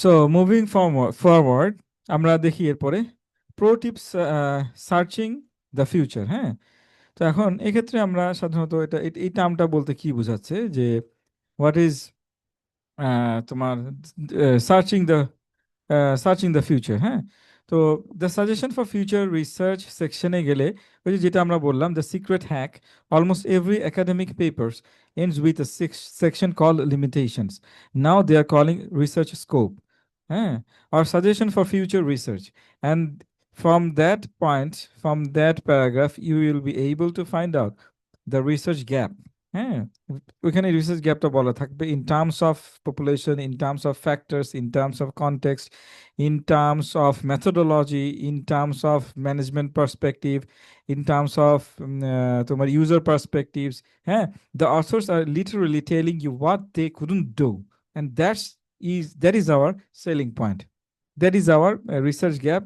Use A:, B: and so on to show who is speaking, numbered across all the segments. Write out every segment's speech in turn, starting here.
A: So moving forward আমরা দেখি এরপরে pro tips searching the future. হ্যাঁ, তো এখন এক্ষেত্রে আমরা সাধারণত এই টার্মটা বলতে কি বোঝাচ্ছে যে হোয়াট ইজ তোমার সার্চিং দ্য ফিউচার। হ্যাঁ, তো the suggestion for future research সেকশনে গেলে ওই যে যেটা আমরা বললাম the secret hack, almost every academic papers ends with a section called limitations. Now they are calling research scope. হ্যাঁ, or suggestion for future research. And from that point, from that paragraph, you will be able to find out the research gap. হ্যাঁ, ওইখানে research গ্যাপটা বলা থাকবে in terms of population, in terms of factors, in terms of context, in terms of methodology, in terms of management perspective, in terms of তোমার user perspectives. হ্যাঁ, the authors are literally telling you what they couldn't do, and that is our selling point. That is our research gap.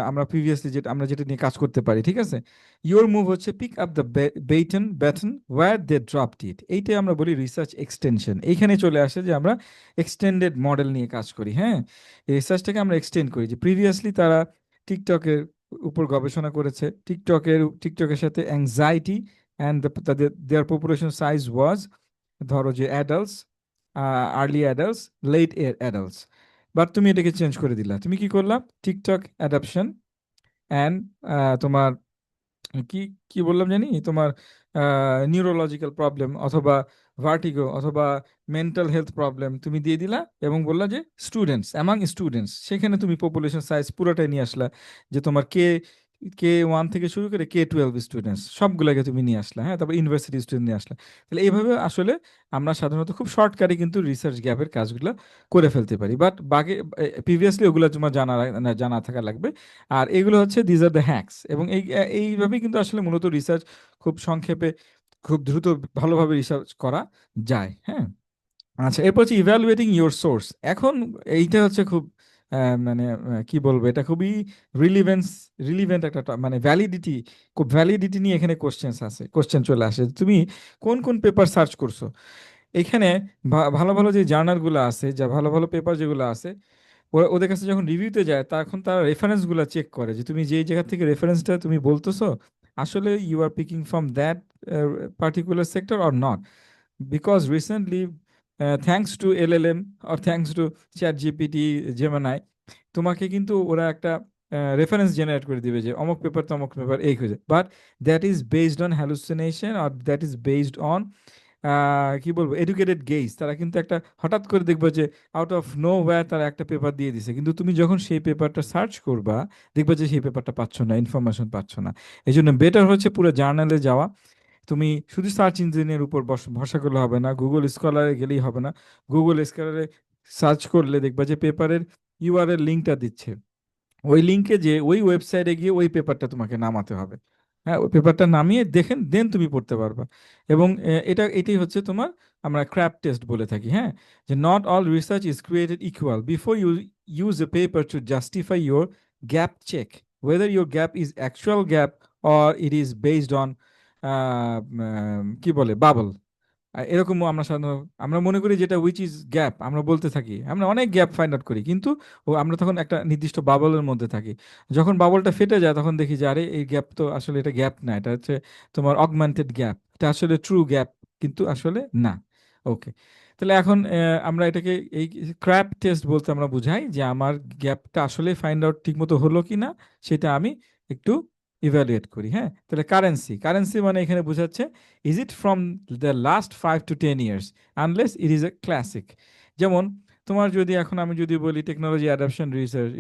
A: আমরা previously যেটা নিয়ে কাজ করতে পারি, ঠিক আছে। ইওর মুভ হচ্ছে pick up the baton where they dropped it, এইটাই আমরা বলি রিসার্চ এক্সটেনশন। এইখানে চলে আসে যে আমরা এক্সটেন্ডেড মডেল নিয়ে কাজ করি। হ্যাঁ, এই রিসার্চটাকে আমরা এক্সটেন্ড করি, যে প্রিভিয়াসলি তারা টিকটকের উপর গবেষণা করেছে, টিকটকের সাথে অ্যাংজাইটি অ্যান্ড তাদের দেয়ার পপুলেশন সাইজ ওয়াজ, ধরো যে adults, early adults, late adults. But তুমি এটাকে চেঞ্জ করে দিলা, তুমি কি করলা, টিকটক অ্যাডাপশন অ্যান্ড তোমার কি কি বললাম জানি, তোমার নিউরোলজিক্যাল প্রবলেম অথবা ভার্টিগো অথবা মেন্টাল হেলথ প্রবলেম তুমি দিয়ে দিলা, এবং বললা যে স্টুডেন্টস, অ্যামাং স্টুডেন্টস, সেখানে তুমি পপুলেশন সাইজ পুরোটাই নিয়ে আসলা, যে তোমার কে কে 1 থেকে শুরু করে K-12 স্টুডেন্টস সবগুলোকে তুমি নিয়ে আসলা। হ্যাঁ, তারপর ইউনিভার্সিটি স্টুডেন্ট নিয়ে আসলা। তাহলে এইভাবে আসলে আমরা সাধারণত খুব শর্টকাটে কিন্তু রিসার্চ গ্যাপের কাজগুলো করে ফেলতে পারি। বাট বাকি প্রিভিয়াসলি ওগুলো তোমার জানা থাকা লাগবে। আর এগুলো হচ্ছে দিজ আর দ্য হ্যাকস, এবং এইভাবেই কিন্তু আসলে মূলত রিসার্চ খুব সংক্ষেপে, খুব দ্রুত, ভালোভাবে রিসার্চ করা যায়। হ্যাঁ, আচ্ছা, এরপর হচ্ছে ইভ্যালুয়েটিং ইওর সোর্স। এখন এইটা হচ্ছে খুব মানে কি বলবো, এটা খুবই রিলিভেন্স রিলিভেন্ট একটা মানে ভ্যালিডিটি, খুব ভ্যালিডিটি নিয়ে এখানে কোশ্চেন চলে আসে। তুমি কোন কোন পেপার সার্চ করছো এখানে, ভালো ভালো যে জার্নালগুলো আছে, যা ভালো ভালো পেপার যেগুলো আছে, ওরা ওদের কাছে যখন রিভিউতে যায় তখন তারা রেফারেন্সগুলো চেক করে, যে তুমি যেই জায়গা থেকে রেফারেন্সটা তুমি বলতেছো আসলে you are picking from that particular sector or not. Because recently, thanks to LLM or thanks to ChatGPT, Gemini, তোমাকে কিন্তু ওরা একটা রেফারেন্স জেনারেট করে দিবে যে অমুক পেপার তমুক পেপার এই হয়েছে, but that is based on hallucination or that is based on কি বলবো এডুকেটেড গেজ। তারা কিন্তু একটা হঠাৎ করে দেখবে যে আউট অফ নো ওয়্যার তারা একটা পেপার দিয়ে দিছে, কিন্তু তুমি যখন সেই পেপারটা সার্চ করবা দেখবে যে সেই পেপারটা পাচ্ছ না, ইনফরমেশন পাচ্ছ না। এই জন্য বেটার হচ্ছে পুরো জার্নালে যাওয়া। তুমি শুধু সার্চ ইঞ্জিনের উপর ভরসা করলে হবে না, গুগল স্কলারে গেলেই হবে না। গুগল স্কলারে সার্চ করলে দেখবা যে পেপারের ইউআরএল লিঙ্কটা দিচ্ছে, ওই লিঙ্কে যে ওই ওয়েবসাইটে গিয়ে ওই পেপারটা তোমাকে নামাতে হবে। হ্যাঁ, ওই পেপারটা নামিয়ে দেখেন দেন তুমি পড়তে পারবা। এবং এটাই হচ্ছে তোমার, আমরা ক্র্যাপ টেস্ট বলে থাকি। হ্যাঁ, যে not all research is created equal, before you use a paper to justify your gap, check whether your gap is actual gap or it is based on কি বলে বাবল। এরকম আমরা সাধারণত আমরা মনে করি যেটা উইচ ইজ গ্যাপ, আমরা বলতে থাকি, আমরা অনেক গ্যাপ ফাইন্ড আউট করি, কিন্তু আমরা তখন একটা নির্দিষ্ট বাবলের মধ্যে থাকি। যখন বাবলটা ফেটে যায় তখন দেখি যে আরে এই গ্যাপ তো আসলে এটা গ্যাপ না, এটা হচ্ছে তোমার অগমেন্টেড গ্যাপ, এটা আসলে ট্রু গ্যাপ কিন্তু আসলে না। ওকে, তাহলে এখন আমরা এটাকে এই ক্র্যাপ টেস্ট বলতে আমরা বুঝাই যে আমার গ্যাপটা আসলে ফাইন্ড আউট ঠিকমতো হলো কি না, সেটা আমি একটু ইভ্যালুয়েট করি। হ্যাঁ, তাহলে কারেন্সি, কারেন্সি মানে এখানে বোঝাচ্ছে is it from the last 5 to 10 years, unless it is a classic. যেমন তোমার যদি এখন আমি যদি বলি টেকনোলজি অ্যাডাপশন রিসার্চ,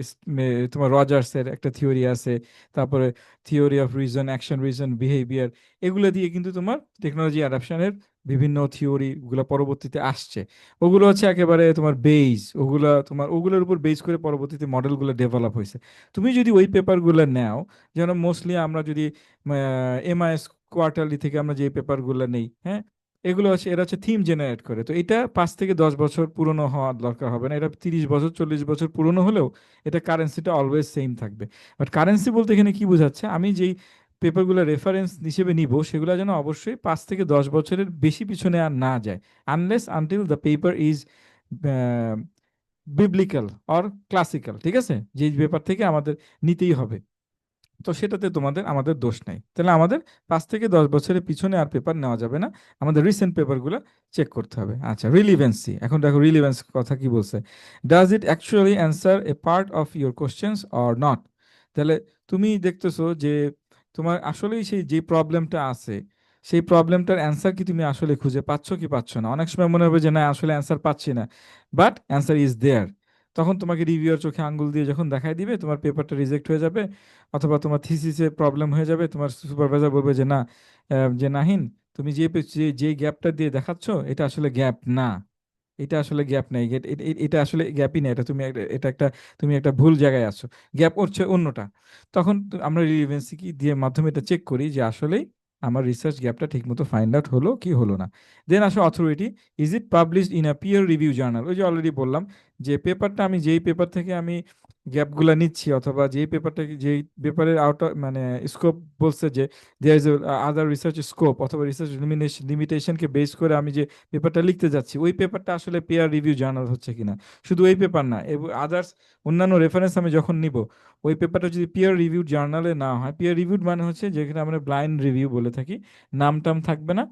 A: তোমার রজার্সের একটা থিওরি আছে, তারপরে theory of reason, action reason, behaviour, এগুলো দিয়ে কিন্তু তোমার টেকনোলজি অ্যাডাপশনের বিভিন্ন থিওরি গুলো পরবর্তীতে আসছে। ওগুলো হচ্ছে একেবারে তোমার বেজ, ওগুলোর উপর বেস করে পরবর্তীতে মডেলগুলো ডেভেলপ হয়েছে। তুমি যদি ওই পেপারগুলো নাও, যেন মোস্টলি আমরা যদি MIS কোয়ার্টারলি থেকে আমরা যে পেপারগুলো নেই, হ্যাঁ, এরা হচ্ছে থিম জেনারেট করে। তো এটা 5 থেকে 10 বছর পুরনো হওয়ার দরকার হবে না, এটা 30 বছর 40 বছর পুরনো হলেও এটা কারেন্সিটা অলওয়েজ সেম থাকবে। বাট কারেন্সি বলতে এখানে কি বোঝাচ্ছে, আমি যেই পেপারগুলো রেফারেন্স হিসেবে নিব সেগুলো যেন অবশ্যই 5 থেকে 10 বছরের বেশি পিছনে আর না যায়, unless until the paper is biblical or classical, ঠিক আছে, যে পেপার থেকে আমাদের নিতেই হবে, তো সেটাতে তোমাদের আমাদের দোষ নাই। তাহলে আমাদের 5 থেকে 10 বছরের পিছনে আর পেপার নেওয়া যাবে না, আমাদের রিসেন্ট পেপারগুলো চেক করতে হবে। আচ্ছা, রিলিভেন্সি, এখন দেখো রিলিভেন্স কথা কি বলছে। Does it actually answer A part of your questions or not? তাহলে তুমি দেখতেছো যে তোমার আসলেই সেই যে প্রবলেমটা আছে, সেই প্রবলেমটার অ্যান্সার কি তুমি আসলে খুঁজে পাচ্ছ কি পাচ্ছ না? অনেক সময় মনে হবে যে না, আসলে অ্যান্সার পাচ্ছি না, বাট অ্যান্সার ইজ দেয়ার। তখন তোমাকে রিভিউয়ার চোখে আঙ্গুল দিয়ে যখন দেখাই দিবে, তোমার পেপারটা রিজেক্ট হয়ে যাবে, অথবা তোমার থিসিসে প্রবলেম হয়ে যাবে, তোমার সুপারভাইজার বলবে যে না, যে নাহিন, তুমি যে গ্যাপটা দিয়ে দেখাচ্ছ, এটা আসলে গ্যাপ না, এটা আসলে গ্যাপ নাই, এটা আসলে গ্যাপই না, এটা এটা একটা, তুমি একটা ভুল জায়গায় আছো, গ্যাপ হচ্ছে অন্যটা। তখন আমরা রিলেভেন্সি কি দিয়ে মাধ্যমে এটা চেক করি যে আসলেই আমার রিসার্চ গ্যাপটা ঠিকমতো ফাইন্ড আউট হলো কি হলো না। দেন আসে authority, is it published in a peer review journal? ওই যে অলরেডি বললাম যে পেপারটা আমি যেই পেপার থেকে আমি গ্যাপগুলা নিচ্ছি, অথবা যেই পেপারটা, যেই পেপারের আউট মানে স্কোপ বলছে যে there is other research scope, অথবা রিসার্চ লিমিটেশনকে বেস করে আমি যে পেপারটা লিখতে যাচ্ছি, ওই পেপারটা আসলে পেয়ার রিভিউ জার্নাল হচ্ছে কিনা। শুধু এই পেপার না, এবং আদার্স অন্যান্য রেফারেন্স আমি যখন নিব, ওই পেপারটা যদি পিয়ার রিভিউ জার্নালে না হয়, পিয়ার রিভিউড মানে হচ্ছে যেখানে আমরা ব্লাইন্ড রিভিউ বলে থাকি, নাম টাম থাকবে না,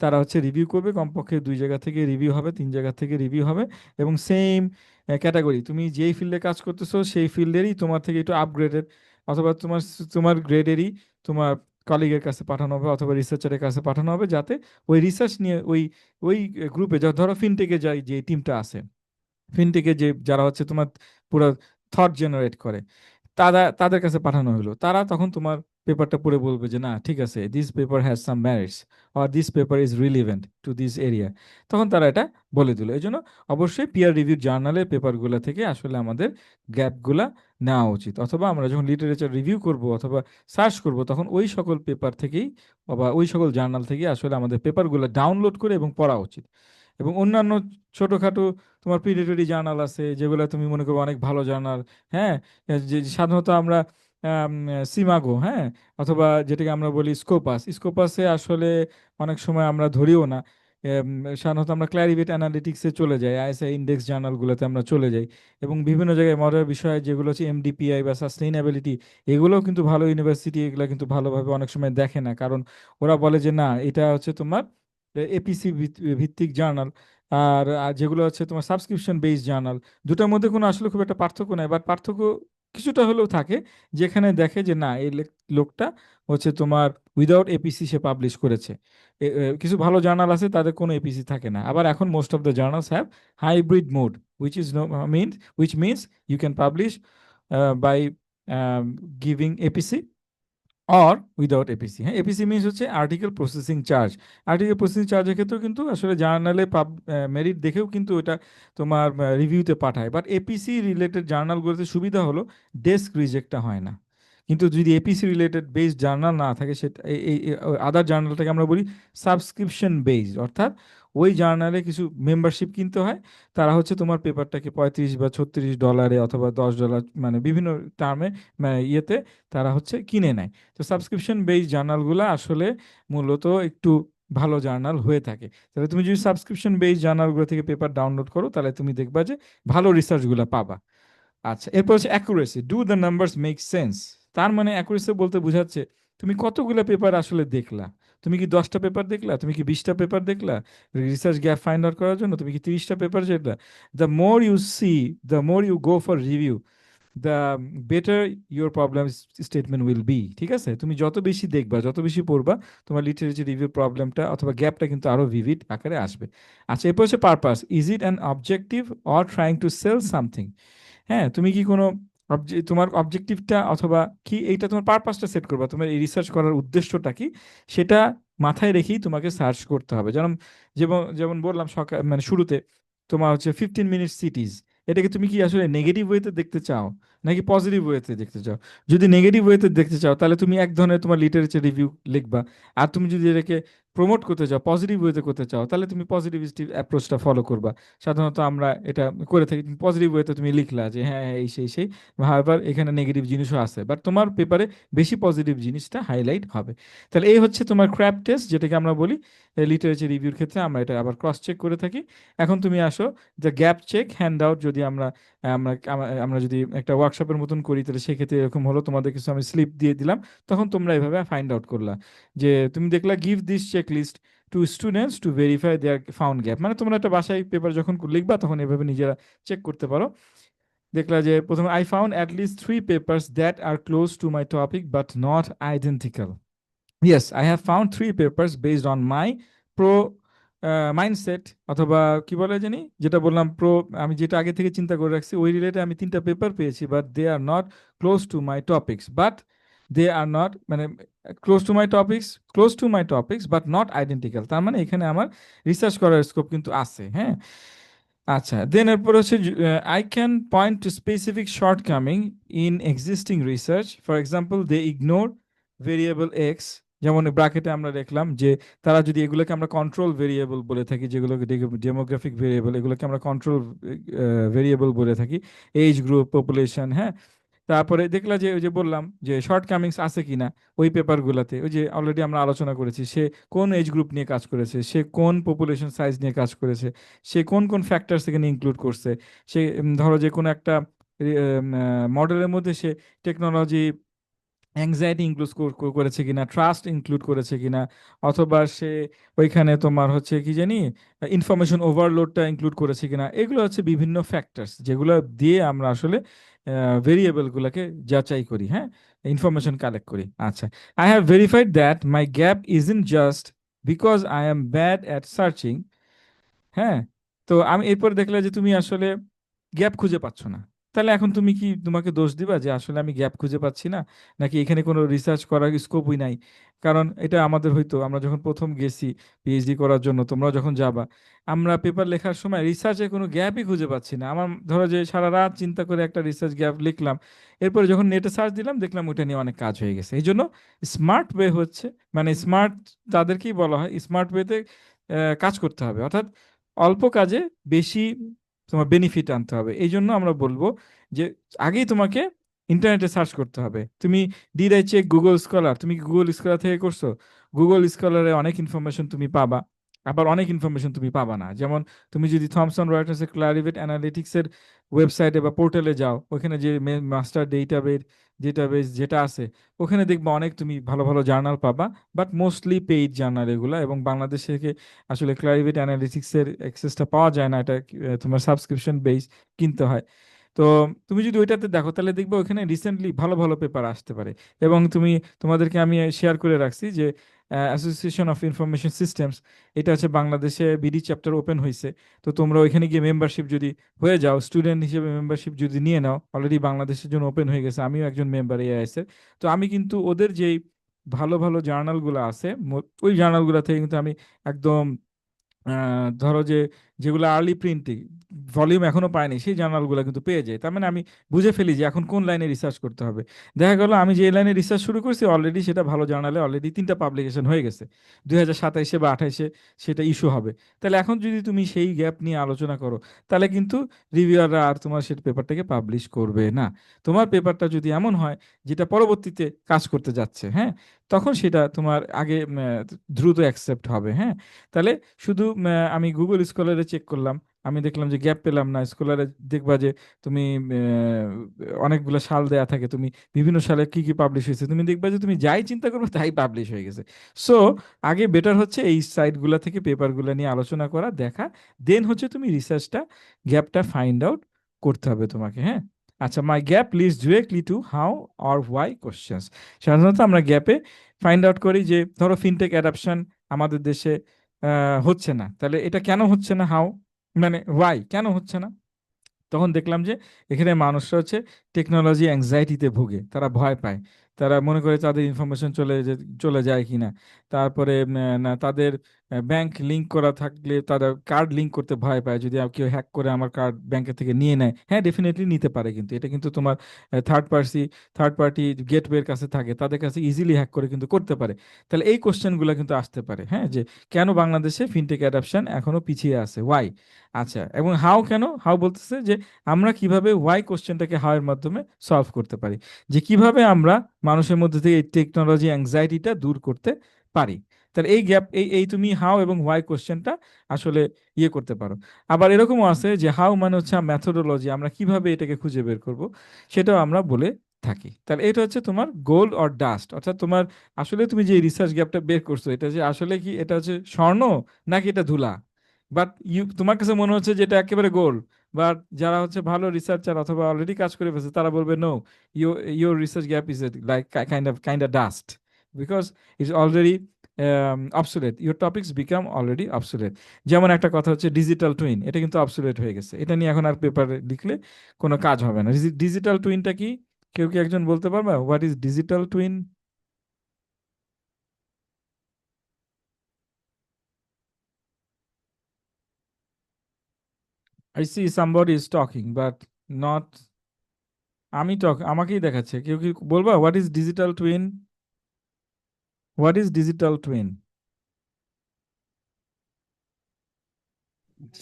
A: তারা হচ্ছে রিভিউ করবে, কমপক্ষে 2 জায়গা থেকে রিভিউ হবে, 3 জায়গা থেকে রিভিউ হবে, এবং সেম ক্যাটাগরি, তুমি যেই ফিল্ডে কাজ করতেছো সেই ফিল্ডেরই তোমার থেকে একটু আপগ্রেডেড, অথবা তোমার গ্রেডেরই তোমার কলিগের কাছে পাঠানো হবে, অথবা রিসার্চারের কাছে পাঠানো হবে, যাতে ওই রিসার্চ নিয়ে ওই ওই গ্রুপে, ধরো ফিনটেকে যাই যে টিমটা আছে, ফিনটেকে যারা হচ্ছে তোমার পুরো থট জেনারেট করে, তাদের কাছে পাঠানো হলো, তারা তখন তোমার পেপারটা পড়ে বলবে যে না, ঠিক আছে, this paper has some merits, or this paper is relevant to this area, তখন তারা এটা বলে দিল। এই জন্য অবশ্যই পিয়ার রিভিউ জার্নালের পেপারগুলো থেকে আসলে আমাদের গ্যাপগুলা নেওয়া উচিত, অথবা আমরা যখন লিটারেচার রিভিউ করব অথবা সার্চ করব, তখন ওই সকল পেপার থেকেই বা ওই সকল জার্নাল থেকে আসলে আমাদের পেপারগুলো ডাউনলোড করে এবং পড়া উচিত। এবং অন্যান্য ছোটোখাটো তোমার পিরিয়ডারি জার্নাল আছে, যেগুলো তুমি মনে করো অনেক ভালো জার্নাল, হ্যাঁ, যে সাধারণত আমরা সিমাগো, হ্যাঁ, অথবা যেটাকে আমরা বলি স্কোপাস, স্কোপাসে আসলে অনেক সময় আমরা ধরিও না, সাধারণত আমরা ক্ল্যারিভেট অ্যানালিটিক্সে চলে যাই, আইএসআই ইন্ডেক্স জার্নালগুলোতে আমরা চলে যাই, এবং বিভিন্ন জায়গায় মডার বিষয় যেগুলো হচ্ছে এমডিপিআই বা সাস্টেইনেবিলিটি, এগুলোও কিন্তু ভালো ইউনিভার্সিটি এগুলো কিন্তু ভালোভাবে অনেক সময় দেখে না, কারণ ওরা বলে যে না, এটা হচ্ছে তোমার এপিসি ভিত্তিক জার্নাল, আর যেগুলো হচ্ছে তোমার সাবস্ক্রিপশন বেসড জার্নাল, দুটার মধ্যে কোনো আসলে খুব একটা পার্থক্য নাই, বাট পার্থক্য কিছুটা হলেও থাকে, যেখানে দেখে যে না, এই লোকটা হচ্ছে তোমার উইদাউট এপিসি সে পাবলিশ করেছে। কিছু ভালো জার্নাল আছে তাদের কোনো এপিসি থাকে না, আবার এখন most of the journals have hybrid mode, which is no means which means you can publish by giving APC or without APC. হ্যাঁ, এপিসি মিনস হচ্ছে article processing charge. Article processing চার্জের ক্ষেত্রেও কিন্তু আসলে জার্নালে মেরিট দেখেও কিন্তু এটা তোমার রিভিউতে পাঠায়, বাট এপিসি রিলেটেড জার্নালগুলোতে সুবিধা হলো ডেস্ক রিজেক্টটা হয় না। কিন্তু যদি এপিসি রিলেটেড বেসড জার্নাল না থাকে, সেটা এই আদার জার্নালটাকে আমরা বলি সাবস্ক্রিপশন বেসড, অর্থাৎ ওই জার্নালে কিছু মেম্বারশিপ কিনতে হয়, তারা হচ্ছে তোমার পেপারটাকে $35 বা $36 অথবা $10, মানে বিভিন্ন টার্মে, ইয়েতে তারা হচ্ছে কিনে নেয়। তো সাবস্ক্রিপশন বেস জার্নালগুলো আসলে মূলত একটু ভালো জার্নাল হয়ে থাকে। তাহলে তুমি যদি সাবস্ক্রিপশন বেস জার্নালগুলো থেকে পেপার ডাউনলোড করো, তাহলে তুমি দেখবা যে ভালো রিসার্চগুলো পাবা। আচ্ছা, এরপর হচ্ছে accuracy, do the numbers make sense? তার মানে অ্যাকুরেসি বলতে বোঝাচ্ছে তুমি কতগুলো পেপার আসলে দেখলা, তুমি কি 10টা পেপার দেখলা, তুমি কি 20টা পেপার দেখলা রিসার্চ গ্যাপ ফাইন্ড আউট করার জন্য, তুমি কি 30টা পেপার দেখলা? The more you see, the more you go for review, the better your problem statement will be. ঠিক আছে, তুমি যত বেশি দেখবা, যত বেশি পড়বা, তোমার লিটারেচার রিভিউ প্রবলেমটা অথবা গ্যাপটা কিন্তু আরো ভিভিড আকারে আসবে। আচ্ছা, এরপর হচ্ছে purpose, is it an objective or trying to sell something? হ্যাঁ, তুমি কি কোনো তোমার অবজেক্টিভটা অথবা কি, এইটা তোমার পারপাসটা সেট করবা, তোমার এই রিসার্চ করার উদ্দেশ্যটা কি, সেটা মাথায় রেখেই তোমাকে সার্চ করতে হবে। যেমন যেমন যেমন বললাম সকাল মানে শুরুতে, তোমার হচ্ছে 15 মিনিট সিটিজ, এটাকে তুমি কি আসলে নেগেটিভ ওয়েতে দেখতে চাও নাকি পজিটিভ ওয়েতে দেখতে চাও? যদি নেগেটিভ ওয়েতে দেখতে চাও, তাহলে তুমি এক ধরনের তোমার লিটারেচার রিভিউ লিখবা, আর তুমি যদি এটাকে প্রমোট করতে চাও, পজিটিভ ওয়েতে করতে চাও, তাহলে তুমি পজিটিভিস্টিভ অ্যাপ্রোচটা ফলো করবা। সাধারণত আমরা এটা করে থাকি, পজিটিভ ওয়েতে তুমি লিখলা যে হ্যাঁ হ্যাঁ, এই সেই সেই, হাওয়েভার এখানে নেগেটিভ জিনিসও আছে, বাট তোমার পেপারে বেশি পজিটিভ জিনিসটা হাইলাইট হবে। তাহলে এই হচ্ছে তোমার ক্র্যাপ টেস্ট, যেটাকে আমরা বলি লিটারেচার রিভিউর ক্ষেত্রে আমরা এটা আবার ক্রস চেক করে থাকি। এখন তুমি আসো যে গ্যাপ চেক হ্যান্ড আউট, যদি আমরা আমরা আমরা যদি একটা ওয়ার্কশপের মতন করি, তাহলে সেক্ষেত্রে এরকম হলো, তোমাদের কিছু আমি স্লিপ দিয়ে দিলাম, তখন তোমরা এভাবে ফাইন্ড আউট করলা যে তুমি দেখলা give this check list to students to verify their found gap, মানে তোমরা একটা বাসায় পেপার যখন লিখবা তখন এভাবে নিজেরা চেক করতে পারো। দেখলা যে প্রথমে I found at least 3 papers that are close to my topic but not identical. Yes, I have found 3 papers based on my pro mindset, অথবা কি বলে জানি, যেটা বললাম প্রো, আমি যেটা আগে থেকে চিন্তা করে রাখছি ওই রিলেটে আমি 3টা পেপার পেয়েছি, but they are not close to my topics, but they are not মানে close to my topics but not identical, তার মানে এখানে আমার রিসার্চ করার স্কোপ কিন্তু আছে, হ্যাঁ। আচ্ছা, দেন এরপর হচ্ছে I can point to specific shortcoming in existing research, for example they ignore variable X, যেমন ব্র্যাকেটে আমরা দেখলাম যে তারা যদি এগুলোকে আমরা কন্ট্রোল ভেরিয়েবল বলে থাকি, যেগুলোকে ডেমোগ্রাফিক ভেরিয়েবল, এগুলোকে আমরা কন্ট্রোল ভেরিয়েবল বলে থাকি, এজ গ্রুপ, পপুলেশন, হ্যাঁ। তারপরে দেখলা যে ওই যে বললাম যে শর্ট কামিংস আছে কিনা ওই পেপারগুলোতে, ওই যে অলরেডি আমরা আলোচনা করেছি, সে কোন এজ গ্রুপ নিয়ে কাজ করেছে, সে কোন পপুলেশন সাইজ নিয়ে কাজ করেছে, সে কোন কোন ফ্যাক্টরস এখানে ইনক্লুড করছে, সে ধরো যে কোনো একটা মডেলের মধ্যে সে টেকনোলজি অ্যাংজাইটি ইনক্লুড করেছে কিনা, ট্রাস্ট ইনক্লুড করেছে কিনা, অথবা সে ওইখানে তোমার হচ্ছে কি জানি ইনফরমেশন ওভারলোডটা ইনক্লুড করেছে কিনা, এগুলো হচ্ছে বিভিন্ন ফ্যাক্টরস যেগুলো দিয়ে আমরা আসলে ভেরিয়েবলগুলোকে যাচাই করি, হ্যাঁ, ইনফরমেশন কালেক্ট করি। আচ্ছা, I have verified that my gap isn't just because I am bad at searching, হ্যাঁ। তো আমি এরপর দেখলাম যে তুমি আসলে গ্যাপ খুঁজে পাচ্ছ না, তাহলে এখন তুমি কি তোমাকে দোষ দিবা যে আসলে আমি গ্যাপ খুঁজে পাচ্ছি না, নাকি এখানে কোনো রিসার্চ করার স্কোপই নাই? কারণ এটা আমাদের হয়তো, আমরা যখন প্রথম গেছি পিএইচডি করার জন্য, তোমরা যখন যাবা, আমরা পেপার লেখার সময় রিসার্চের কোনো গ্যাপই খুঁজে পাচ্ছি না। আমার ধরো যে সারা রাত চিন্তা করে একটা রিসার্চ গ্যাপ লিখলাম, এরপরে যখন নেটে সার্চ দিলাম দেখলাম ওইটা নিয়ে অনেক কাজ হয়ে গেছে। এই জন্য স্মার্ট ওয়ে হচ্ছে, মানে স্মার্ট তাদেরকেই বলা হয়, স্মার্ট ওয়েতে কাজ করতে হবে, অর্থাৎ অল্প কাজে বেশি তোমার বেনিফিট আনতে হবে। এই জন্য আমরা বলবো যে আগেই তোমাকে ইন্টারনেটে সার্চ করতে হবে। তুমি did I check Google Scholar, তুমি কি গুগল স্কলার থেকে করছো? গুগল স্কলারে অনেক ইনফরমেশন তুমি পাবা, আবার অনেক ইনফরমেশন তুমি পাবা না। যেমন তুমি যদি থমসন রয়টার্স এর ক্লারিভেট অ্যানালিটিক্স এর ওয়েবসাইটে বা পোর্টালে যাও, ওখানে যে মাস্টার ডেটাবেস যেটা আছে, ওখানে দেখবা অনেক তুমি ভালো ভালো জার্নাল পাবা, বাট মোস্টলি পেইড জার্নাল এগুলা, এবং বাংলাদেশে আসলে ক্লারিভেট অ্যানালিটিক্স এর অ্যাক্সেসটা পাওয়া যায় না, এটা তোমার সাবস্ক্রিপশন বেস কিনতে হয়। তো তুমি যদি ওইটাতে দেখো তাহলে দেখবে ওখানে রিসেন্টলি ভালো ভালো পেপার আসতে পারে। এবং তোমাদেরকে আমি শেয়ার করে রাখছি যে অ্যাসোসিয়েশন অফ ইনফরমেশন সিস্টেমস, এটা হচ্ছে বাংলাদেশে বিডি চ্যাপ্টার ওপেন হয়েছে। তো তোমরা ওইখানে গিয়ে মেম্বারশিপ যদি হয়ে যাও, স্টুডেন্ট হিসেবে মেম্বারশিপ যদি নিয়ে নাও, অলরেডি বাংলাদেশের জন্য ওপেন হয়ে গেছে, আমিও একজন মেম্বার এআইএস এর। তো আমি কিন্তু ওদের যেই ভালো ভালো জার্নালগুলো আছে, ওই জার্নালগুলো থেকে কিন্তু আমি একদম ধরো যে যেগুলো আর্লি প্রিন্টিং ভলিউম এখনো পাইনি, সেই জার্নালগুলো কিন্তু পেয়ে যায়। তার মানে আমি বুঝে ফেলি যে এখন কোন লাইনে রিসার্চ করতে হবে। দেখা গেল আমি যে লাইনে রিসার্চ শুরু করছি অলরেডি সেটা ভালো জার্নালে অলরেডি 3টা পাবলিকেশন হয়ে গেছে, 2027 বা 28 সেটা ইস্যু হবে। তাহলে এখন যদি তুমি সেই গ্যাপ নিয়ে আলোচনা করো, তাহলে কিন্তু রিভিউয়াররা আর তোমার সেই পেপারটাকে পাবলিশ করবে না। তোমার পেপারটা যদি এমন হয় যেটা পরবর্তীতে কাজ করতে যাচ্ছে, হ্যাঁ, তখন সেটা তোমার আগে দ্রুত অ্যাকসেপ্ট হবে, হ্যাঁ। তাহলে শুধু আমি গুগল স্কলারে চেক করলাম, আমি দেখলাম যে গ্যাপ পেলাম না। স্কলারে দেখবা যে তুমি অনেকগুলো সাল দেয়া থাকে, তুমি বিভিন্ন সালে কি কি পাবলিশ হয়েছে, তুমি দেখবা যে তুমি যাই চিন্তা করবে তাই পাবলিশ হয়ে গেছে। সো আগে বেটার হচ্ছে এই সাইটগুলো থেকে পেপারগুলো নিয়ে আলোচনা করা, দেখা, দেন হচ্ছে তুমি রিসার্চটা গ্যাপটা ফাইন্ড আউট করতে হবে তোমাকে, হ্যাঁ। আচ্ছা, my gap leads directly to how or why questions. সাধারণত আমরা গ্যাপে ফাইন্ড আউট করি যে ধরো ফিনটেক অ্যাডাপশন আমাদের দেশে হচ্ছে না, তাহলে এটা কেন হচ্ছে না, হাউ মানে ওয়াই কেন হচ্ছে না। তখন দেখলাম যে এখানে মানুষরা হচ্ছে টেকনোলজি অ্যাংজাইটিতে ভুগে, তারা ভয় পায়, তারা মনে করে তাদের ইনফরমেশন চলে যায় কিনা, তারপরে না তাদের ব্যাংক লিংক করা থাকলে তারা কার্ড লিংক করতে ভয় পায়, যদি কেউ হ্যাক করে আমার কার্ড ব্যাংকের থেকে নিয়ে নেয়। হ্যাঁ, ডেফিনেটলি নিতে পারে, কিন্তু এটা কিন্তু তোমার থার্ড পার্টি গেটওয়ের কাছে থাকে, তাদের কাছে ইজিলি হ্যাক করে কিন্তু করতে পারে। তাহলে এই কোশ্চেনগুলো কিন্তু আসতে পারে, হ্যাঁ, যে কেন বাংলাদেশে ফিনটেক অ্যাডাপশন এখনো পিছিয়ে আছে, ওয়াই। আচ্ছা, এবং হাউ, কেন হাউ বলতেছে যে আমরা কিভাবে ওয়াই কোশ্চেনটাকে হাউ এর মাধ্যমে সলভ করতে পারি, যে কিভাবে আমরা মানুষের মধ্যে থেকে এই টেকনোলজি অ্যাংজাইটিটা দূর করতে পারি। তাহলে এই গ্যাপ, এই তুমি হাউ এবং হোয়াই কোশ্চেনটা আসলে ইয়ে করতে পারো। আবার এরকমও আছে যে হাউ মানে হচ্ছে ম্যাথোডোলজি, আমরা কিভাবে এটাকে খুঁজে বের করব, সেটাও আমরা বলে থাকি। তাহলে এটা হচ্ছে তোমার গোল্ড অর ডাস্ট, অর্থাৎ তোমার আসলে তুমি যে রিসার্চ গ্যাপটা বের করছো, এটা যে আসলে কি এটা হচ্ছে স্বর্ণ নাকি এটা ধুলা। বাট তোমার কাছে মনে হচ্ছে যে এটা একেবারে গোল্ড, বাট যারা হচ্ছে ভালো রিসার্চার অথবা অলরেডি কাজ করে ফেলছে তারা বলবে no, your research gap is like kind of dust, because it's already obsolete, your topics become already obsolete. যেমন একটা কথা হচ্ছে ডিজিটাল টুইন, এটা কিন্তু অবসোলেট হয়ে গেছে, এটা নিয়ে এখন আর পেপারে লিখলে কোনো কাজ হবে না। ডিজিটাল টুইনটা কি, কেউ কি একজন বলতে পারবে what is digital twin? I see somebody is talking but not, আমি টক, আমাকেই দেখাচ্ছে, কেউ কি বলবা what is digital twin? What is digital twin?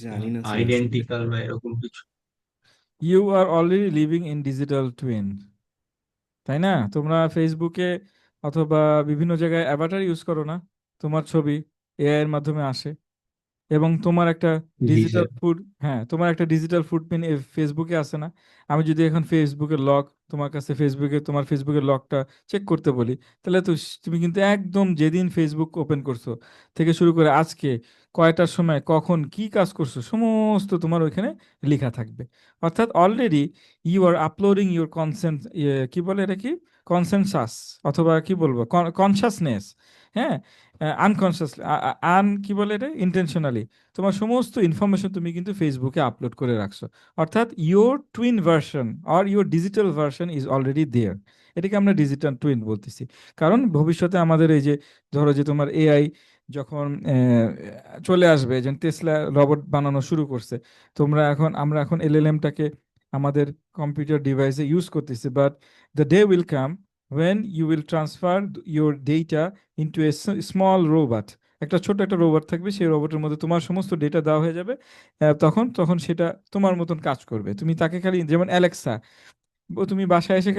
B: জানি না স্যার আসলে।
C: আইডেন্টিক্যাল বা এরকম কিছু।
A: You are already living in digital twin, তাই না? তোমরা ফেসবুকে অথবা বিভিন্ন জায়গায় অ্যাভাটার ইউজ করো না? তোমার ছবি এআই এর মাধ্যমে আসে, এবং তোমার একটা
C: জি
A: ডিজিটাল
C: স্যার।
A: ফুড, হ্যাঁ, তোমার একটা ডিজিটাল ফুটপ্রিন্ট ফেসবুকে আছে না? আমি যদি এখন ফেসবুকের লগ তোমার কাছে, তোমার ফেসবুকের লগটা চেক করতে বলি, তাহলে তো তুমি কিন্তু একদম যেদিন ফেসবুক ওপেন করছো থেকে শুরু করে আজকে কয়টার সময় কখন কি কাজ করছো সমস্ত তোমার ওইখানে লেখা থাকবে। অর্থাৎ already you are uploading your consent, কি বলে এটা, কি কনসেনসাস, অথবা কি বলবো, কনসাসনেস, হ্যাঁ, আনকনসিয়াস, কি বলে এটা, ইন্টেনশনালি তোমার সমস্ত ইনফরমেশন তুমি কিন্তু ফেসবুকে আপলোড করে রাখছো। অর্থাৎ your twin version or your digital version is already there. এটাকে আমরা ডিজিটাল টুইন বলতেছি। কারণ ভবিষ্যতে আমাদের এই যে, ধরো যে তোমার এআই যখন চলে আসবে, যেন টেসলা রবট বানানো শুরু করছে, আমরা এখন এলএলএমটাকে আমাদের কম্পিউটার ডিভাইসে ইউজ করতেছি, but the day will come when you will transfer your data into a small robot, একটা ছোট একটা রোবট থাকবে, সেই রোবটের মধ্যে তোমার সমস্ত ডেটা দেওয়া হয়ে যাবে। তখন তখন সেটা তোমার মতন কাজ করবে, তুমি তাকে খালি, যেমন অ্যালেক্সা, তুমি বাসায় এসে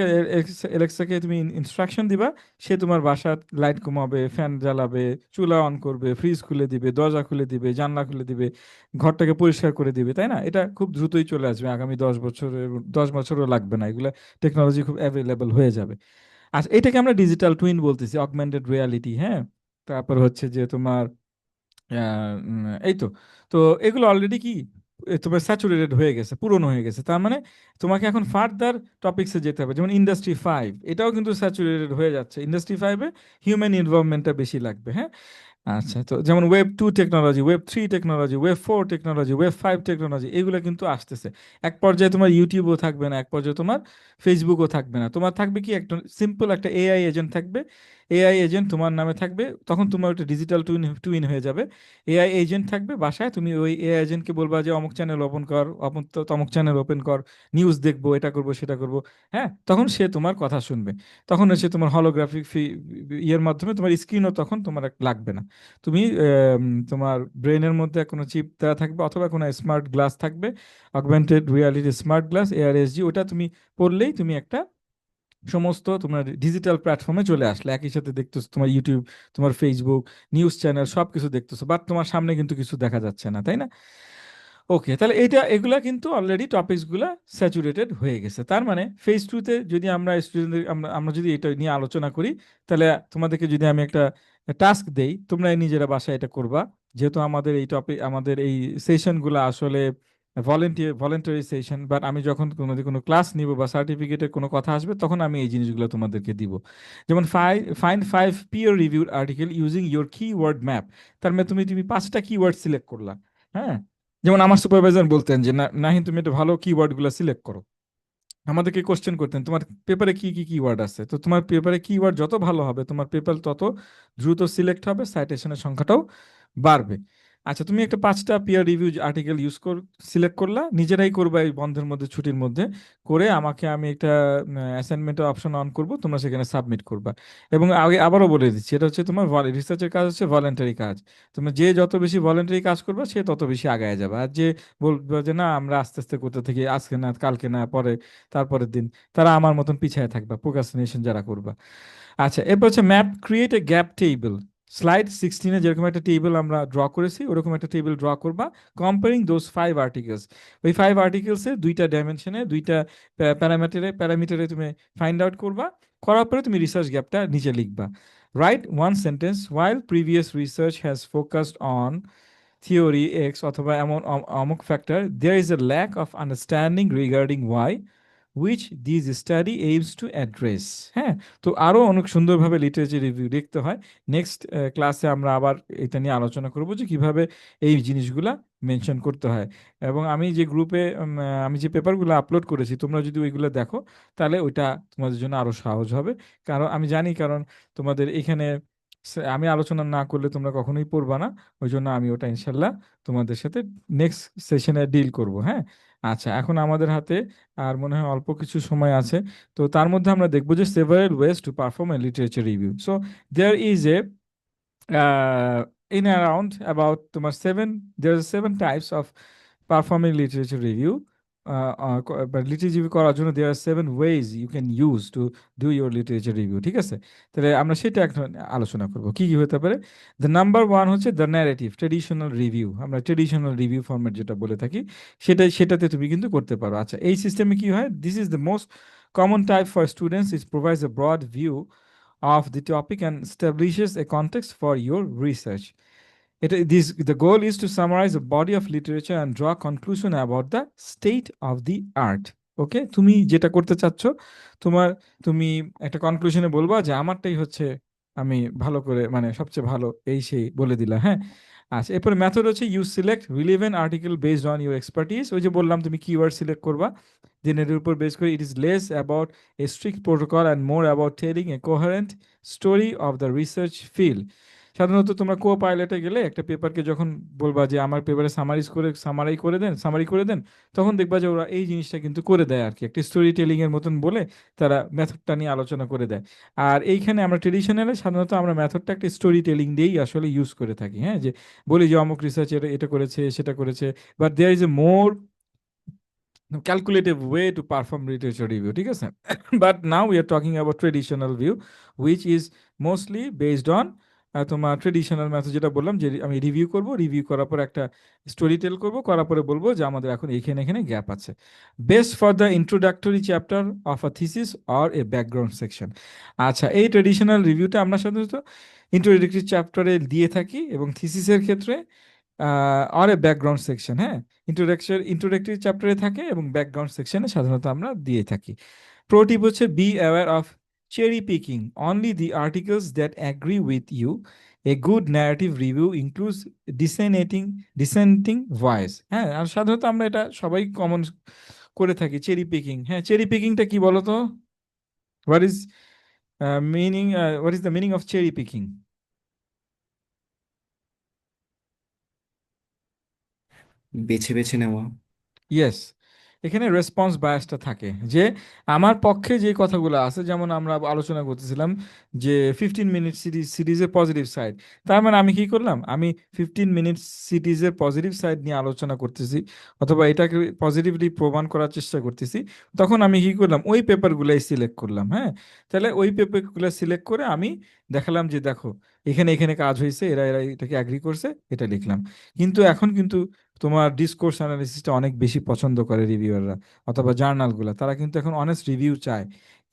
A: অ্যালেক্সাকে তুমি ইনস্ট্রাকশন দিবা, সে তোমার বাসার লাইট কমাবে, ফ্যান জ্বালাবে, চুলা অন করবে, ফ্রিজ খুলে দিবে, দরজা খুলে দিবে, জানলা খুলে দিবে, ঘরটাকে পরিষ্কার করে দিবে, তাই না? এটা খুব দ্রুতই চলে আসবে, আগামী 10 বছরের, 10 বছরও লাগবে না, এগুলা টেকনোলজি খুব অ্যাভেলেবল হয়ে যাবে। আচ্ছা, এটাকে আমরা ডিজিটাল টুইন বলতেছি, অগমেন্টেড রিয়ালিটি, হ্যাঁ। তারপর হচ্ছে যে তোমার এই তো, তো এগুলো অলরেডি কি তোমার স্যাচুরেটেড হয়ে গেছে, পুরনো হয়ে গেছে, তার মানে তোমাকে এখন ফার্দার টপিক্সে যেতে হবে, যেমন ইন্ডাস্ট্রি 5, এটাও কিন্তু স্যাচুরেটেড হয়ে যাচ্ছে। ইন্ডাস্ট্রি 5-এ হিউম্যান ইনভলভমেন্টটা বেশি লাগবে, হ্যাঁ। আচ্ছা, তো যেমন web 2 technology, web 3 technology, web 4 technology, web 5 technology, এগুলো কিন্তু আসতেছে। এক পর্যায়ে তোমার ইউটিউবও থাকবে না, এক পর্যায়ে তোমার ফেসবুকও থাকবে না, তোমার থাকবে কি একটা সিম্পল একটা এআই এজেন্ট থাকবে। এআই এজেন্ট তোমার নামে থাকবে, তখন তোমার একটা ডিজিটাল টুইন টুইন হয়ে যাবে। এআই এজেন্ট থাকবে বাসায়, তুমি ওই এআই এজেন্টকে বলবা যে অমুক চ্যানেল ওপেন কর, তমুক চ্যানেল ওপেন কর, নিউজ দেখবো, এটা করবো, সেটা করবো, হ্যাঁ, তখন সে তোমার কথা শুনবে। তখন হচ্ছে তোমার হলোগ্রাফিক ইয়ের মাধ্যমে তোমার স্ক্রিনও তখন তোমার লাগবে না। তুমি তোমার ব্রেনের মধ্যে কোনো চিপ দেওয়া থাকবে, অথবা কোনো স্মার্ট গ্লাস থাকবে, অগমেন্টেড রিয়ালিটি স্মার্ট গ্লাস, এআরএসজি, ওটা তুমি পড়লেই তুমি একটা সমস্ত তোমার ডিজিটাল প্ল্যাটফর্মে চলে আসলে, একই সাথে দেখতেছো তোমার ইউটিউব, তোমার ফেসবুক, নিউজ চ্যানেল সবকিছু দেখতেছো, বাট তোমার সামনে কিন্তু কিছু দেখা যাচ্ছে না, তাই না? ওকে, তাহলে এগুলা কিন্তু অলরেডি টপিকস গুলা স্যাচুরেটেড হয়ে গেছে। তার মানে ফেজ 2-তে যদি আমরা স্টুডেন্টদের, আমরা যদি এটা নিয়ে আলোচনা করি, তাহলে তোমাদেরকে যদি আমি একটা টাস্ক দেই, তোমরা নিজেরা বাসায় এটা করবা। যেহেতু আমাদের এই টপিক, আমাদের এই সেশনগুলো আসলে ভলেন্টারি সেশন, বাট আমি যখন কোনো ক্লাস নিব বা সার্টিফিকেটের কোনো কথা আসবে, তখন আমি এই জিনিসগুলো তোমাদেরকে দিব। যেমন find 5 peer reviewed article using your keyword map. তার মানে তুমি তুমি 5টা কিওয়ার্ড সিলেক্ট করলা, হ্যাঁ। যেমন আমার সুপারভাইজার বলতেন যে, না নাহিন, তুমি একটা ভালো কিওয়ার্ড গুলো সিলেক্ট করো। আমাদেরকে কোশ্চেন করতেন, তোমার পেপারে কি কি কিওয়ার্ড আছে, তো তোমার পেপারে কিওয়ার্ড যত ভালো হবে, তোমার পেপার তত দ্রুত সিলেক্ট হবে, সাইটেশনের সংখ্যাটাও বাড়বে। আচ্ছা, তুমি একটা 5টা পিয়ার রিভিউ আর্টিকেল সিলেক্ট করলা, নিজেরাই করবা এই বন্ধের মধ্যে, ছুটির মধ্যে করে আমাকে, আমি একটা অ্যাসাইনমেন্টের অপশন অন করব, তোমরা সেখানে সাবমিট করবা। এবং আগে আবারও বলে দিচ্ছি, এটা হচ্ছে তোমার রিসার্চের কাজ হচ্ছে ভলেন্টারি কাজ। তুমি যে যত বেশি ভলেন্টারি কাজ করবা সে তত বেশি আগায় যাবে। আর যে বলবে যে না আমরা আস্তে আস্তে করতে থাকি, আজকে না কালকে না পরে তারপরের দিন, তারা আমার মতন পিছায় থাকবা, প্রোক্রাস্টিনেশন যারা করবা। আচ্ছা, এরপর হচ্ছে map create a gap table. Slide 16-এ যেরকম একটা টেবিল আমরা ড্র করেছি, ওরকম একটা টেবিল ড্র করবা, কম্পেয়ারিং দোজ 5 আর্টিকেলস। ওই 5 আর্টিকেলসে দুইটা ডাইমেনশনে, দুইটা প্যারামিটারে তুমি ফাইন্ড আউট করবা। করার পরে তুমি রিসার্চ গ্যাপটা নিচে লিখবা। Right one sentence, while previous research has focused on theory x অথবা এমন অমুক factor, there is a lack of understanding regarding why, which this study aims to address। হ্যাঁ, তো আরো অনেক সুন্দরভাবে লিটারেচার রিভিউ লিখতে হয়। নেক্সট ক্লাসে আমরা আবার এটা নিয়ে আলোচনা করব যে কিভাবে এই জিনিসগুলা মেনশন করতে হয়। এবং আমি যে গ্রুপে আমি যে পেপারগুলো আপলোড করেছি, তোমরা যদি ওইগুলো দেখো তাহলে ওইটা তোমাদের জন্য আরো সহজ হবে। কারণ আমি জানি, কারণ তোমাদের এখানে আমি আলোচনা না করলে তোমরা কখনোই পড়বা না। ওই জন্য আমি ওটা ইনশাল্লাহ তোমাদের সাথে নেক্সট সেশনে ডিল করব। হ্যাঁ, আচ্ছা, এখন আমাদের হাতে আর মনে হয় অল্প কিছু সময় আছে। তো তার মধ্যে আমরা দেখবো যে several ways to perform a literature review. So there is a in around about তোমার there are 7 types of performing literature review। Literature review করার জন্য there are 7 ways you can use to do your literature review। ঠিক আছে, তাহলে আমরা সেটা এখন আলোচনা করব কি কি হতে পারে। দ্য নাম্বার ওয়ান হচ্ছে দ্য ন্যারেটিভ ট্রেডিশনাল রিভিউ। আমরা ট্রেডিশনাল রিভিউ ফরম্যাট যেটা বলে থাকি, সেটাতে তুমি কিন্তু করতে পারো। আচ্ছা, এই সিস্টেমে কি হয়, this is the most common type for students. It provides a broad view of the topic and establishes a context for your research. The goal is to summarize a body of literature and draw conclusion about the state of the art. ওকে, তুমি যেটা করতে চাচ্ছ, তোমার তুমি একটা কনক্লুশনে বলবা যে আমারটাই হচ্ছে, আমি ভালো করে মানে সবচেয়ে ভালো এই সেই বলে দিলা। হ্যাঁ, আচ্ছা, এরপর মেথড হচ্ছে you select relevant article based on your expertise. ওই যে বললাম তুমি কিওয়ার্ড সিলেক্ট করবা, দেন এর উপর বেস করে it is less about a strict protocol and more about telling a কোহারেন্ট story of the research field. সাধারণত তোমরা কো পাইলটে গেলে একটা পেপারকে যখন বলবা যে আমার পেপারে সামারি করে দেন, তখন দেখবা যে ওরা এই জিনিসটা কিন্তু করে দেয় আর কি, একটা স্টোরি টেলিং এর মতন বলে তারা মেথডটা নিয়ে আলোচনা করে দেয়। আর এইখানে আমরা ট্রেডিশনালে সাধারণত আমরা মেথডটা একটা স্টোরি টেলিং দিয়েই আসলে ইউজ করে থাকি। হ্যাঁ, যে বলি যে অমুক রিসার্চ এটা করেছে সেটা করেছে, but there is a more calculative way to perform literature review। ঠিক আছে, but now we are talking about traditional view which is mostly based on তোমার ট্রেডিশনাল মেথড, যেটা বললাম যে আমি রিভিউ করব, রিভিউ করার পর একটা স্টোরি টেল করব, করার পরে বলবো যে আমাদের এখন এখানে এখানে গ্যাপ আছে। Best for the introductory chapter of a thesis or a background section. আচ্ছা, এই ট্রেডিশনাল রিভিউটা আমরা সাধারণত ইন্ট্রোডাক্টরি চ্যাপ্টারে দিয়ে থাকি এবং থিসিসের ক্ষেত্রে আর এ ব্যাকগ্রাউন্ড সেকশন। হ্যাঁ, ইন্ট্রোডাক্টরি চ্যাপ্টারে থাকে এবং ব্যাকগ্রাউন্ড সেকশনে সাধারণত আমরা দিয়ে থাকি। প্রোটিপ হচ্ছে be aware of cherry picking only the articles that agree with you. A good narrative review includes dissenting voice. হ্যাঁ, আর সাধারণত আমরা এটা সবাই কমন করে থাকি, চেরি পিকিং। হ্যাঁ, চেরি পিকিংটা কি বলতো? What is what is the meaning of cherry picking?
B: বেছে বেছে নেওয়া।
A: ইয়েস, এখানে রেসপন্স বায়াসটা থাকে যে আমার পক্ষে যে কথাগুলো আছে, যেমন আমরা আলোচনা করতেছিলাম যে 15 মিনিট সিরিজের পজিটিভ সাইড। তার মানে আমি কি করলাম, আমি 15 মিনিট সিরিজের পজিটিভ সাইড নিয়ে আলোচনা করতেছি অথবা এটাকে পজিটিভলি প্রমাণ করার চেষ্টা করতেছি। তখন আমি কি করলাম, ওই পেপারগুলাই সিলেক্ট করলাম। হ্যাঁ, তাহলে ওই পেপারগুলো সিলেক্ট করে আমি দেখালাম যে দেখো এখানে এখানে কাজ হয়েছে, এরা এরা এটাকে অ্যাগ্রি করছে, এটা লিখলাম। কিন্তু এখন কিন্তু তোমার ডিসকোর্স অ্যানালিসিসটা অনেক বেশি পছন্দ করে রিভিউয়াররা অথবা জার্নালগুলো, তারা কিন্তু এখন অনেস্ট রিভিউ চায়।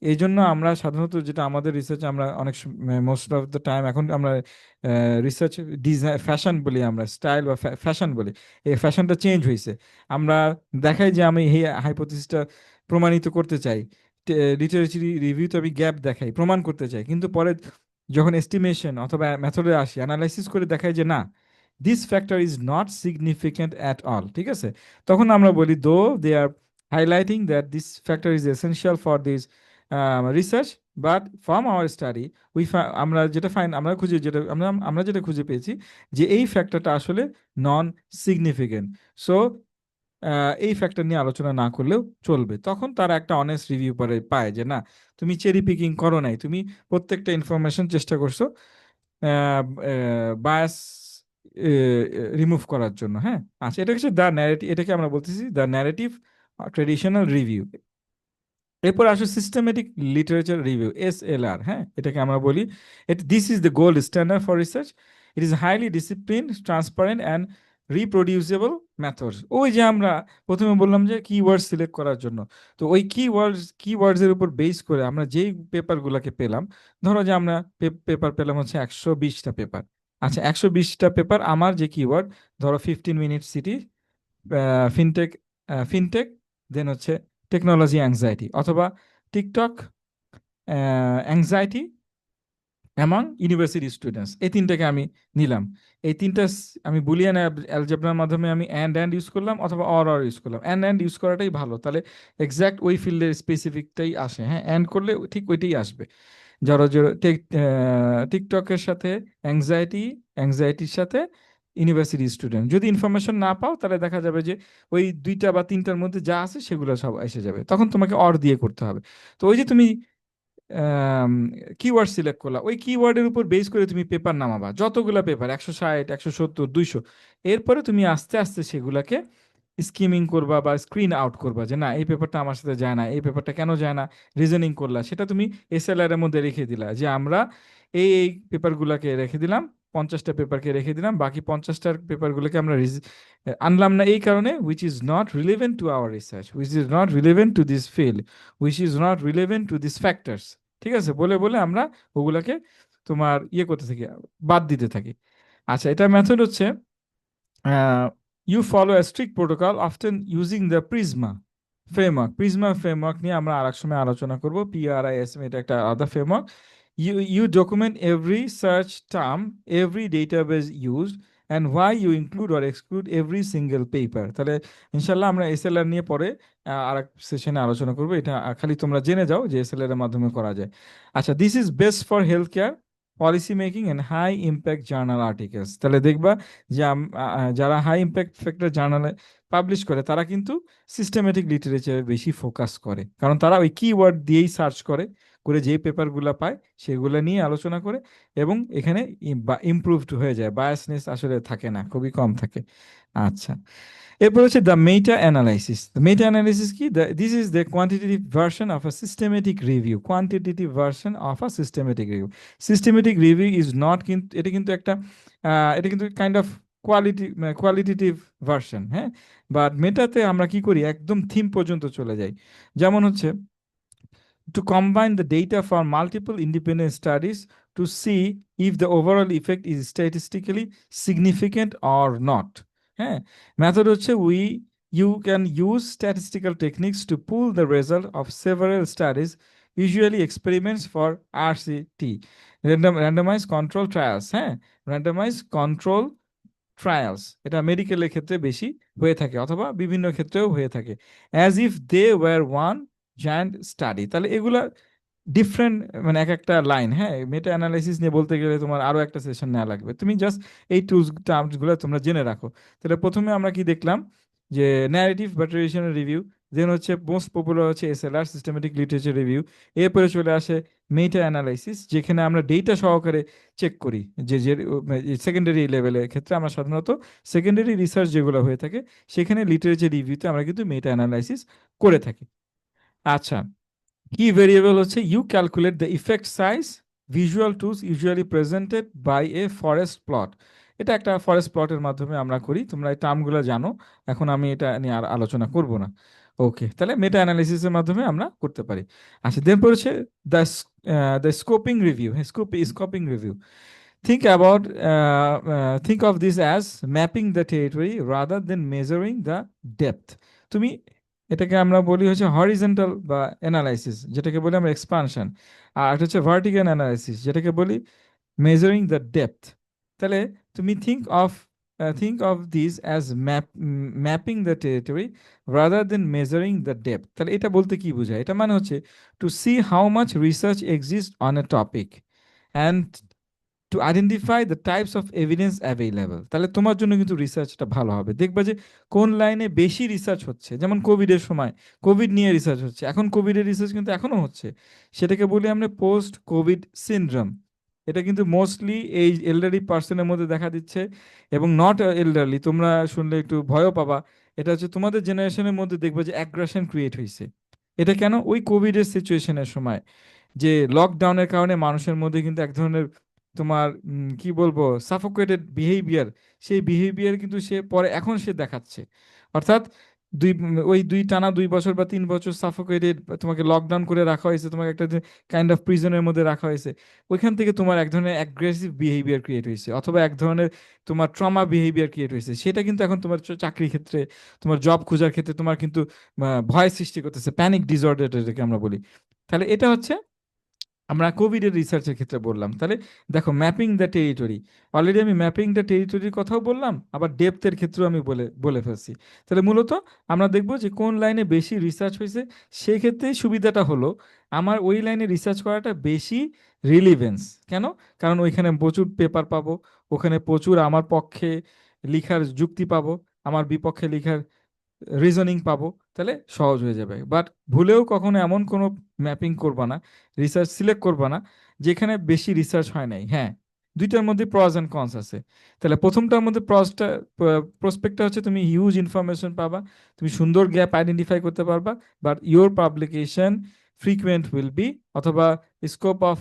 A: এই জন্য আমরা সাধারণত যেটা আমাদের রিসার্চ, আমরা অনেক মোস্ট অফ দ্য টাইম এখন আমরা রিসার্চ ডিজাইন ফ্যাশন বলি, আমরা স্টাইল বা ফ্যাশন বলি, এই ফ্যাশনটা চেঞ্জ হয়েছে। আমরা দেখাই যে আমি এই হাইপোথিসিসটা প্রমাণিত করতে চাই, লিটারেচারি রিভিউতে আমি গ্যাপ দেখাই, প্রমাণ করতে চাই, কিন্তু পরে যখন এস্টিমেশন অথবা মেথডে আসি, অ্যানালাইসিস করে দেখাই যে না, this factor is not significant at all. ঠিক আছে, তখন আমরা বলি though they are highlighting that this factor is essential for this research, but from our study আমরা যেটা আমরা খুঁজে যেটা আমরা যেটা খুঁজে পেয়েছি যে এই ফ্যাক্টরটা আসলে নন সিগনিফিকেন্ট। সো এই ফ্যাক্টর নিয়ে আলোচনা না করলেও চলবে। তখন তারা একটা অনেস্ট রিভিউ পায় যে না, তুমি চেরি পিকিং করো নাই, তুমি প্রত্যেকটা ইনফরমেশন চেষ্টা করছো বায়াস রিমুভ করার জন্য। হ্যাঁ, আচ্ছা, এটা হচ্ছে দ্য ন্যারেটিভ, এটাকে আমরা বলতেছি দ্য ন্যারেটিভ ট্রেডিশনাল রিভিউ। এরপর আসে সিস্টেমেটিক লিটারেচার রিভিউ, এসএলআর। হ্যাঁ, এটাকে আমরা বলি this is the gold standard for research. It is highly discipline, transparent and reproducible methods. ওই যে আমরা প্রথমে বললাম যে কিওয়ার্ড সিলেক্ট করার জন্য, তো ওই কিওয়ার্ডস এর উপর বেস করে আমরা যেই পেপারগুলোকে পেলাম, ধরো যে আমরা পেপার পেলাম হচ্ছে 120টা পেপার। আচ্ছা, 120টা পেপার আমার যে কিওয়ার্ড, ধরো 15 মিনিট সিটি, ফিনটেক, ফিনটেক, দেন হচ্ছে টেকনোলজি অ্যাংজাইটি, অথবা TikTok anxiety among university students, এই তিনটাকে আমি নিলাম। এই তিনটা আমি বুলিয়ান অ্যালজেব্রার মাধ্যমে আমি অ্যান্ড ইউজ করলাম, অথবা অর ইউজ করলাম। অ্যান্ড ইউজ করাটাই ভালো, তাহলে এক্সাক্ট ওই ফিল্ডের স্পেসিফিকটাই আসে। হ্যাঁ, অ্যান্ড করলে ঠিক ওইটাই আসবে। ধরো যে টিকটকের সাথে অ্যাংজাইটি, অ্যাংজাইটির সাথে ইউনিভার্সিটি স্টুডেন্ট, যদি ইনফরমেশন না পাও তাহলে দেখা যাবে যে ওই দুইটা বা তিনটার মধ্যে যা আছে সেগুলো সব এসে যাবে, তখন তোমাকে অর দিয়ে করতে হবে। তো ওই যে তুমি কিওয়ার্ড সিলেক্ট করলা, ওই কিওয়ার্ডের উপর বেস করে তুমি পেপার নামাবা, যতগুলা পেপার, 160, 170, 200। এরপরে তুমি আস্তে আস্তে সেগুলাকে স্কিমিং করবা বা স্ক্রিন আউট করবা, যে না, এই পেপারটা আমার সাথে যায় না, এই পেপারটা কেন যায় না, রিজনিং করলা, সেটা তুমি এসএলআর এর মধ্যে রেখে দিলা যে আমরা এই পেপারগুলোকে রেখে দিলাম, 50টা পেপারকে রেখে দিলাম, বাকি 50টার পেপারগুলোকে আমরা আনলাম না এই কারণে, which is not relevant to our research, which is not relevant to this field, which is not relevant to this factors. ঠিক আছে, বলে বলে আমরা ওগুলাকে তোমার করতে থাকি, বাদ দিতে থাকি। আচ্ছা, এটা মেথড হচ্ছে you follow a strict protocol, often using the Prisma framework. Prisma framework নিয়ে আমরা আরেক সময় আলোচনা করব। PRISM এটা একটা আলাদা framework. You document every search term, every database used, and why you include or exclude every single paper. তাহলে ইনশাল্লাহ আমরা এসএলআর নিয়ে পরে আরেক সেশনে আলোচনা করব। এটা খালি তোমরা জেনে যাও যে এসএলআর এর মাধ্যমে করা যায়। আচ্ছা, this is best for health care, policy making and high impact journal articles. তাহলে দেখবা যে যারা হাই ইম্প্যাক্ট ফ্যাক্টর জার্নালে পাবলিশ করে তারা কিন্তু সিস্টেমেটিক লিটারেচারে বেশি ফোকাস করে, কারণ তারা ওই কিওয়ার্ড দিয়েই সার্চ করে করে যেই পেপারগুলো পায় সেগুলো নিয়ে আলোচনা করে, এবং এখানে ইমপ্রুভড হয়ে যায়, বায়াসনেস আসলে থাকে না, খুবই কম থাকে। আচ্ছা, এরপর হচ্ছে the meta analysis. Meta analysis কি? This is the quantitative version of a systematic review, quantitative version of a systematic review. Systematic review is not, কিন্তু এটা কিন্তু একটা এটা কিন্তু কাইন্ড অফ কোয়ালিটেটিভ ভার্সন। হ্যাঁ, বাট মেটাতে আমরা কি করি, একদম থিম পর্যন্ত চলে যাই। যেমন হচ্ছে to combine the data from multiple independent studies to see if the overall effect is statistically significant or not. হ্যাঁ, মেথড হচ্ছে you can use statistical techniques to pull the result of several studies, usually experiments for RCT, randomized control trials। হ্যাঁ, randomized control trials, এটা মেডিকেলের ক্ষেত্রে বেশি হয়ে থাকে, অথবা বিভিন্ন ক্ষেত্রেও হয়ে থাকে, as if they were one giant study. তাহলে এগুলা ডিফারেন্ট, মানে এক একটা লাইন। হ্যাঁ, মেটা অ্যানালাইসিস নিয়ে বলতে গেলে তোমার আরো একটা সেশন নেওয়া লাগবে, তুমি জাস্ট এই টুলস টার্মস গুলো তোমরা জেনে রাখো। তাহলে প্রথমে আমরা কি দেখলাম, যে ন্যারেটিভ বা ট্রেডিশনাল রিভিউ, দেন হচ্ছে মোস্ট পপুলার হচ্ছে এসএলআর, সিস্টেমেটিক লিটারেচার রিভিউ। এরপরে চলে আসে মেটা অ্যানালাইসিস, যেখানে আমরা ডেটা সহকারে চেক করি, যে যে সেকেন্ডারি লেভেলের ক্ষেত্রে আমরা সাধারণত সেকেন্ডারি রিসার্চ যেগুলো হয়ে থাকে সেখানে লিটারেচার রিভিউতে আমরা কিন্তু মেটা অ্যানালাইসিস করে থাকি। আচ্ছা, কি ভেরিয়েবল হচ্ছে you calculate the effect size, visual tools usually presented by a forest plot. এটা একটা ফরেস্ট প্লটের মাধ্যমে আমরা করি, তোমরা এই টার্মগুলো জানো, এখন আমি এটা নিয়ে আর আলোচনা করব না। ওকে, তাহলে মেটা অ্যানালিসিসের মাধ্যমে আমরা করতে পারি। আচ্ছা, দেন পড়েছে দ্য দ্য স্কোপিং রিভিউ। হ্যাঁ, scoping review, think of this as mapping the territory rather than measuring the depth। তুমি এটাকে আমরা বলি হচ্ছে হরিজন্টাল বা অ্যানালাইসিস, যেটাকে বলি আমরা এক্সপানশন, আর এটা হচ্ছে ভার্টিক্যাল অ্যানালাইসিস, যেটাকে বলি মেজারিং দ্য ডেপথ। তাহলে তুমি think of think of this as mapping the territory rather than measuring the depth. তাহলে এটা বলতে কি বোঝায়? এটা মানে হচ্ছে to see how much research exists on a topic and to identify the types of evidence available. তাহলে তোমার জন্য কিন্তু রিসার্চটা ভালো হবে। দেখবা যে কোন লাইনে বেশি রিসার্চ হচ্ছে, যেমন কোভিডের সময় কোভিড নিয়ে রিসার্চ হচ্ছে, এখন কোভিডের রিসার্চ কিন্তু এখনো হচ্ছে, সেটাকে বলি আমরা পোস্ট কোভিড সিনড্রোম। এটা কিন্তু মোস্টলি এই এলডারলি পার্সনের মধ্যে দেখা দিচ্ছে, এবং নট এলডারলি, তোমরা শুনলে একটু ভয়ও পাবা। এটা হচ্ছে তোমাদের জেনারেশনের মধ্যে দেখবে যে অ্যাগ্রেশন ক্রিয়েট হয়েছে। এটা কেন? ওই কোভিডের সিচুয়েশনের সময় যে লকডাউনের কারণে মানুষের মধ্যে কিন্তু এক ধরনের তোমার কি বলবো সাফোকেটেড বিহেভিয়ার, সেই বিহেভিয়ার কিন্তু সে পরে এখন সে দেখাচ্ছে। অর্থাৎ ওই টানা 2 বছর বা 3 বছর সাফোকেটেড, তোমাকে লকডাউন করে রাখা হয়েছে, তোমাকে একটা কাইন্ড অফ প্রিজনের মধ্যে রাখা হয়েছে। ওইখান থেকে তোমার এক ধরনের অ্যাগ্রেসিভ বিহেভিয়ার ক্রিয়েট হয়েছে, অথবা এক ধরনের তোমার ট্রমা বিহেভিয়ার ক্রিয়েট হয়েছে। সেটা কিন্তু এখন তোমার চাকরির ক্ষেত্রে, তোমার জব খোঁজার ক্ষেত্রে তোমার কিন্তু ভয় সৃষ্টি করতেছে, প্যানিক ডিসঅর্ডার যেটাকে আমরা বলি। তাহলে এটা হচ্ছে আমরা কোভিডের রিসার্চের ক্ষেত্রে বললাম। তাহলে দেখো, ম্যাপিং দ্য টেরিটরি, অলরেডি আমি ম্যাপিং দ্য টেরিটরির কথাও বললাম, আবার ডেপথের ক্ষেত্রেও আমি বলে বলে ফেলছি। তাহলে মূলত আমরা দেখব যে কোন লাইনে বেশি রিসার্চ হয়েছে, সেক্ষেত্রে সুবিধাটা হলো আমার ওই লাইনে রিসার্চ করাটা বেশি রিলিভেন্স। কেন? কারণ ওইখানে প্রচুর পেপার পাবো, ওখানে প্রচুর আমার পক্ষে লিখার যুক্তি পাবো, আমার বিপক্ষে লিখার রিজনিং পাবো। তাহলে সহজ হয়ে যাবে। বাট ভুলেও কখনো এমন কোনো ম্যাপিং করবা না, রিসার্চ সিলেক্ট করবা না যেখানে বেশি রিসার্চ হয় নাই। হ্যাঁ, দুইটার মধ্যে প্রস অ্যান্ড কনস আছে। তাহলে প্রথমটার মধ্যে প্রসপেক্টটা হচ্ছে তুমি হিউজ ইনফরমেশন পাবা, তুমি সুন্দর গ্যাপ আইডেন্টিফাই করতে পারবা, but your publication frequent will be, অথবা স্কোপ অফ